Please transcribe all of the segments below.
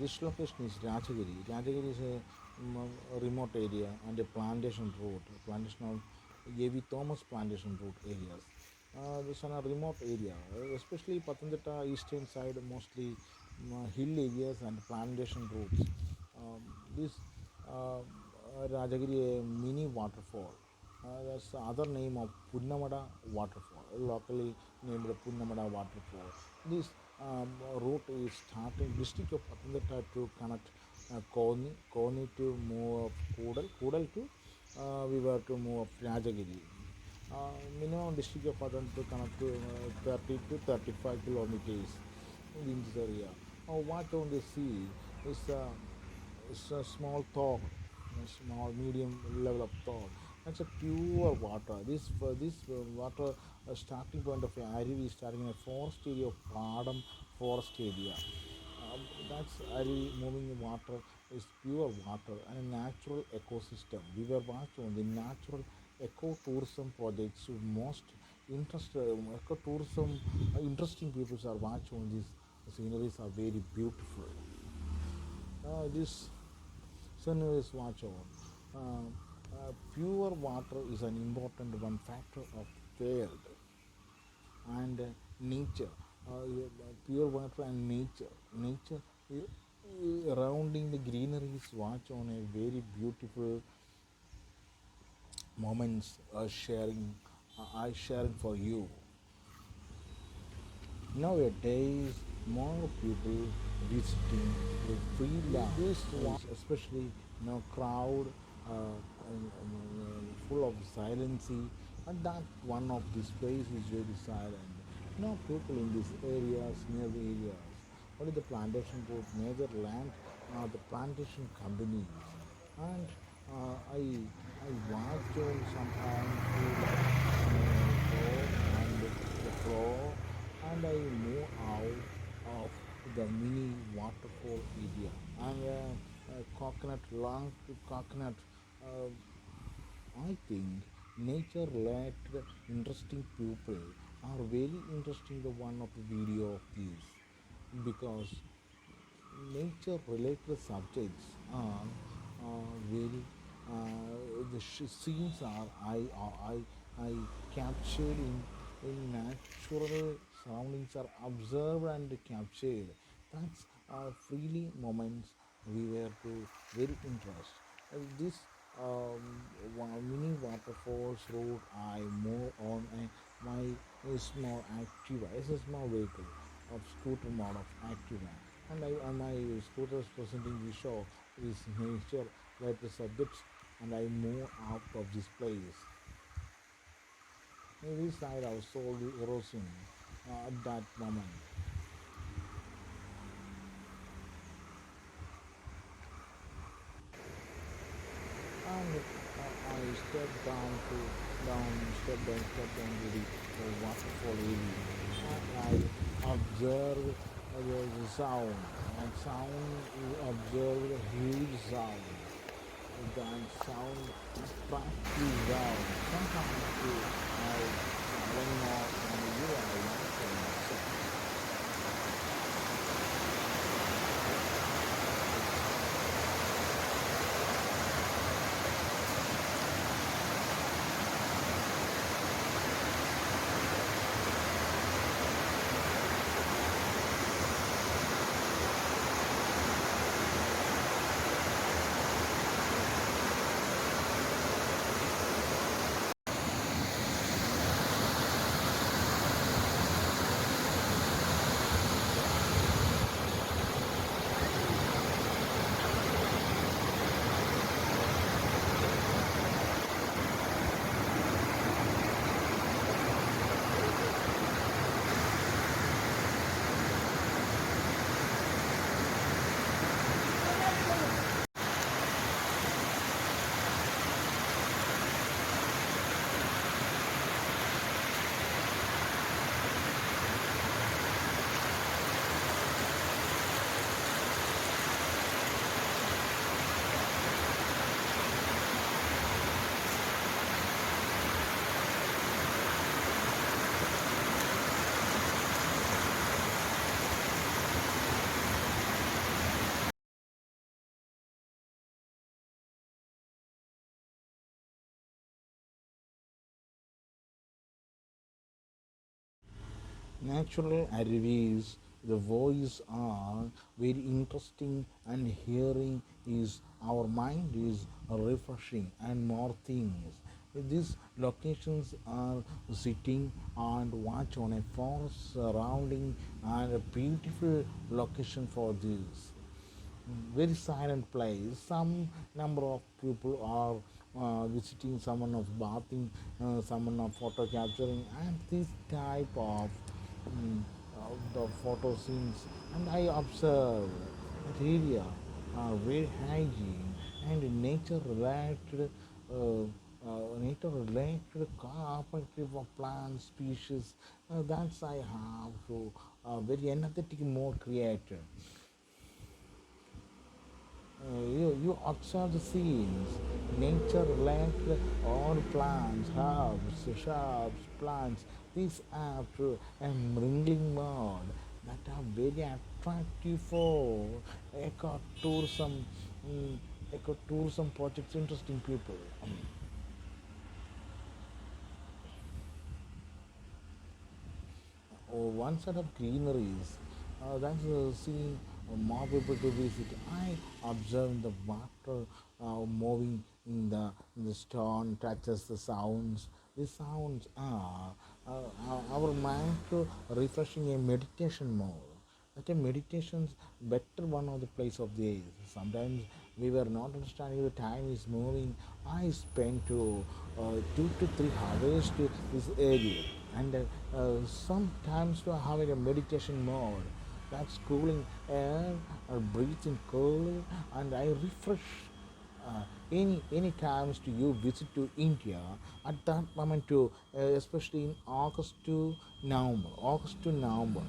This location is Rajagiri. Rajagiri is a remote area and a plantation route, plantation of A.V. Thomas plantation route areas. This is a remote area, especially Pathanamthitta eastern side, mostly hill areas and plantation routes. This Rajagiri a mini waterfall. That's the other name of Punnamada waterfall, locally named Punnamada waterfall. This route is starting district of Pathanamthitta to connect Koni to move up Kudal to we were to move up Rajagiri. Minimum district of Pathanamthitta to connect to 30 to 35 kilometers in this area. What on the sea is it's a small thought, a small medium level of thought. That's a pure water. This water starting point of Arivi is starting in a forest area of Padam forest area. That's Arivi moving water is pure water and a natural ecosystem. We were watching the natural ecotourism projects. Most ecotourism interesting people are watching these sceneries are very beautiful. This sceneries watch over. Pure water is an important one factor of world and nature. Pure water and nature surrounding the greenery is watch on a very beautiful moments sharing I sharing for you. Nowadays, more people visiting the free land. This one, especially crowd, full of silency, and that one of this place is very silent. No people in these areas, near the areas. Only the plantation road, major land are the plantation companies, and I watched on sometimes go and the floor and I move out of the mini waterfall area and coconut long coconut I think nature related interesting people are very interesting the one of the video of this because nature related subjects are very the scenes are I captured in natural surroundings are observed and captured. That's freely moments we were to very interest. This mini waterfalls road I move on my small Activa. It's a small vehicle of scooter mode of Activa. And my scooter is presenting the show is nature related subjects and I move out of this place. This side I saw the erosion at that moment. And I stepped down step down to the waterfall area. And I observed the sound. And sound observed a huge sound. That sound attracts you sound. Sometimes I running off and you are watching myself. Natural reviews, the voice are very interesting, and hearing is our mind is refreshing and more things. These locations are sitting and watch on a forest surrounding and a beautiful location for this very silent place. Some number of people are visiting, someone of bathing, someone of photo capturing, and this type of the photo scenes. And I observe that area very hygiene and nature related. Nature related cooperative of plant species that's I have to very energetic mode created. You observe the scenes, nature like all plants, herbs, shrubs, plants. These are to a mingling mode that are very attractive for ecotourism, mm, ecotourism projects interesting people. Or one set of greeneries. That's seeing more people to visit. I observe the water moving in the stone, touches the sounds. The sounds are our mind to refreshing a meditation mode. That a meditation's better one of the place of the age. Sometimes we were not understanding the time is moving. I spent 2 to 3 hours to this area, and sometimes to having a meditation mode. That's cooling air, breathing cool, and I refresh any times to you visit to India at that moment to especially in August to November,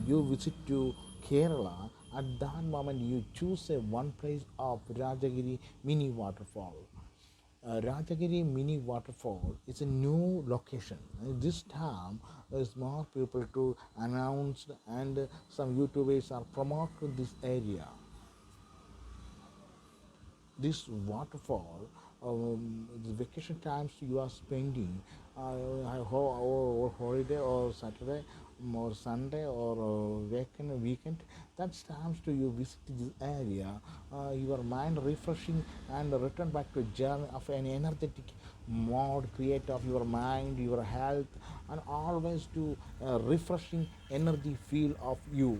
you visit to Kerala. At that moment, you choose a one place of Rajagiri mini waterfall. Rajagiri mini waterfall is a new location. This time, there's more people to announce, and some YouTubers are promoting this area. This waterfall, the vacation times you are spending, or holiday or Saturday or Sunday or weekend, that's times to you visit this area, your mind refreshing and return back to a journey of an energetic mode create of your mind, your health, and always to refreshing energy feel of you.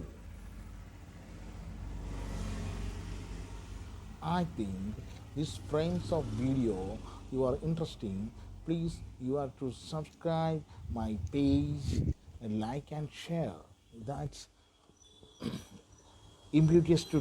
I think these frames of video you are interesting. Please, you are to subscribe my page and like and share. That's immediate to